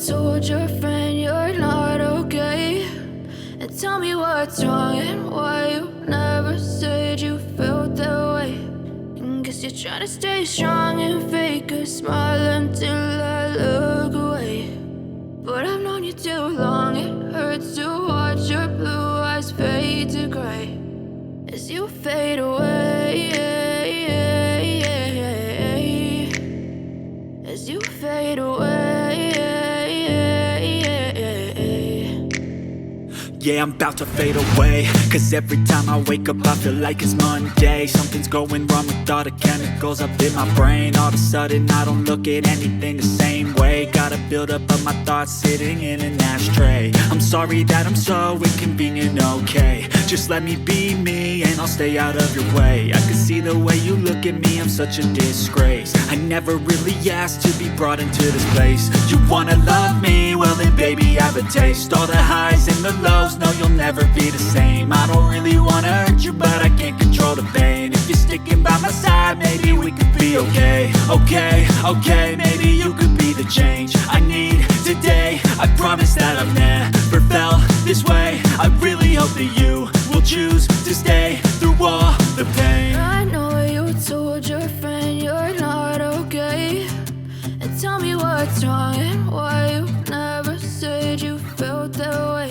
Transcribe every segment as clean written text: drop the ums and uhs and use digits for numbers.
told your friend you're not okay? And tell me what's wrong and why you never said you felt that way. And guess you're trying to stay strong and fake a smile until I look away. But I've known you too long, it hurts to watch your blue eyes fade to gray as you fade away, as you fade away. Yeah, I'm about to fade away, cause every time I wake up I feel like it's Monday. Something's going wrong with all the chemicals up in my brain. All of a sudden I don't look at anything the same way. Got a buildup of my thoughts sitting in an ashtray. I'm sorry that I'm so inconvenient, okay? Just let me be me and I'll stay out of your way. I can see the way you look at me, I'm such a disgrace. I never really asked to be brought into this place. You wanna love me? Well then baby I have a taste. All the highs and the lows, no you'll never be the same. I don't really wanna hurt you but I can't control the pain. If you're sticking by my side maybe we could be okay. Okay, maybe you could be the change I need today. I promise that I've never felt this way. I really hope that you will choose to stay through all the pain. I know you told your friend you're not okay. And tell me what's wrong and why you never said you felt that way.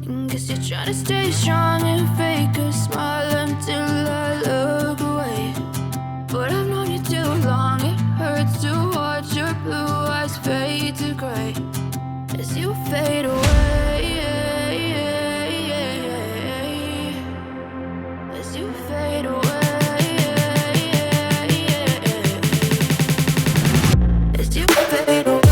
And guess you're trying to stay strong and fake a smile until I look away. But I've known you too long, it hurts to watch your blue eyes fade to gray as you fade away, as you fade away, as you fade away.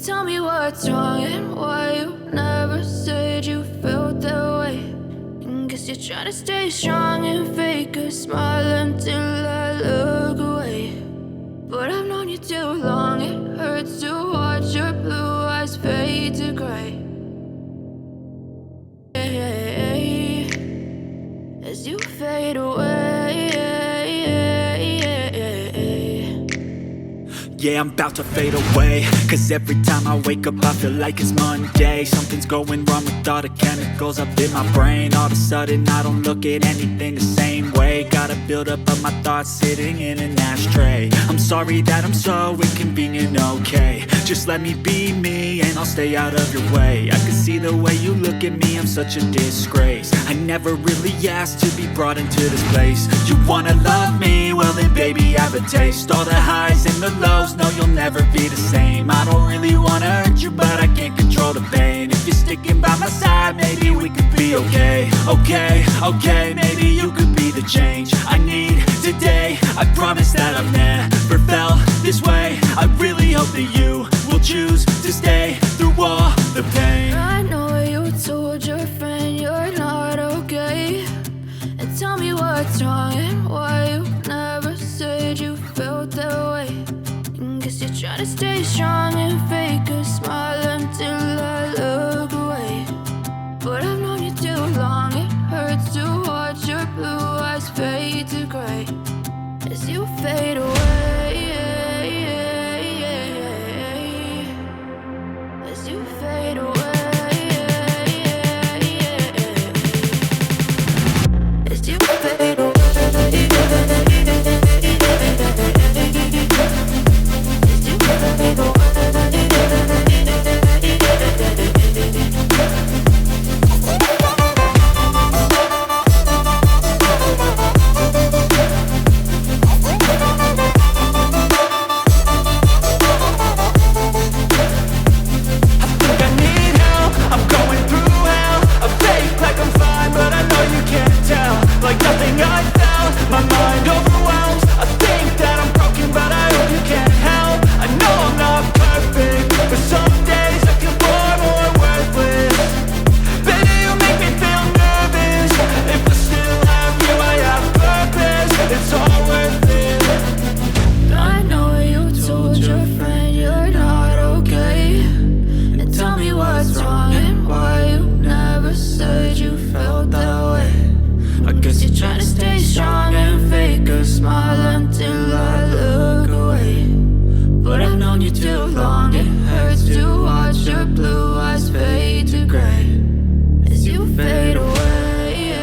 Tell me what's wrong and why you never said you felt that way. And guess you're trying to stay strong and fake a smile until I look away. But I've known you too long, it hurts to watch your blue eyes fade to gray as you fade away. Yeah, I'm about to fade away, cause every time I wake up I feel like it's Monday. Something's going wrong with all the chemicals up in my brain. All of a sudden I don't look at anything the same way. Got a buildup of my thoughts sitting in an ashtray. I'm sorry that I'm so inconvenient, okay? Just let me be me and I'll stay out of your way. I can see the way you look at me, I'm such a disgrace. I never really asked to be brought into this place. You wanna love me? Well then baby I have a taste. All the highs and the lows, close, no, you'll never be the same. I don't really wanna hurt you, but I can't control the pain. If you're sticking by my side, maybe we could be okay. Okay, okay, maybe you could be the change I need today. I promise that I've never felt this way. I really hope that you will choose to stay through all the pain. I know you told your friend you're not okay, and tell me what's wrong and why you never said you felt that way. And guess you're trying to stay strong and fake a smile until I look away. But I've known you too long, it hurts to watch your blue eyes fade to gray as you fade away. As you fade away. As you fade away. As you fade away. Like nothing I felt, my mind overwhelms. I think that I'm broken, but I hope you can't help. I know I'm not perfect, but some days I feel far more worthless. Baby, you make me feel nervous. If I still have you, I have purpose. It's all worth it. I know you told your friend you're not okay, and tell me what's wrong and why you never said you felt that way. I guess you're trying to stay strong and fake a smile until I look away. But I've known you too long, it hurts to watch your blue eyes fade to gray as you fade away.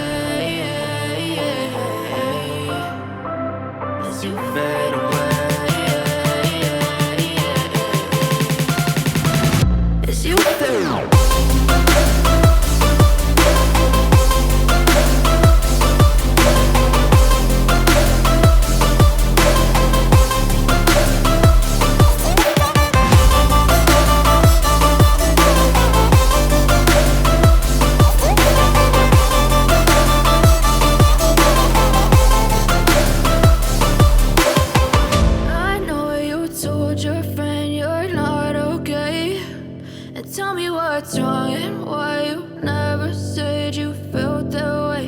As you fade away. As you fade away. Your friend you're not okay, and tell me what's wrong and why you never said you felt that way.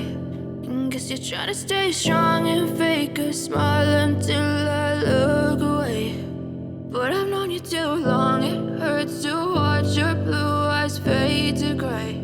And guess you're trying to stay strong and fake a smile until I look away. But I've known you too long, it hurts to watch your blue eyes fade to gray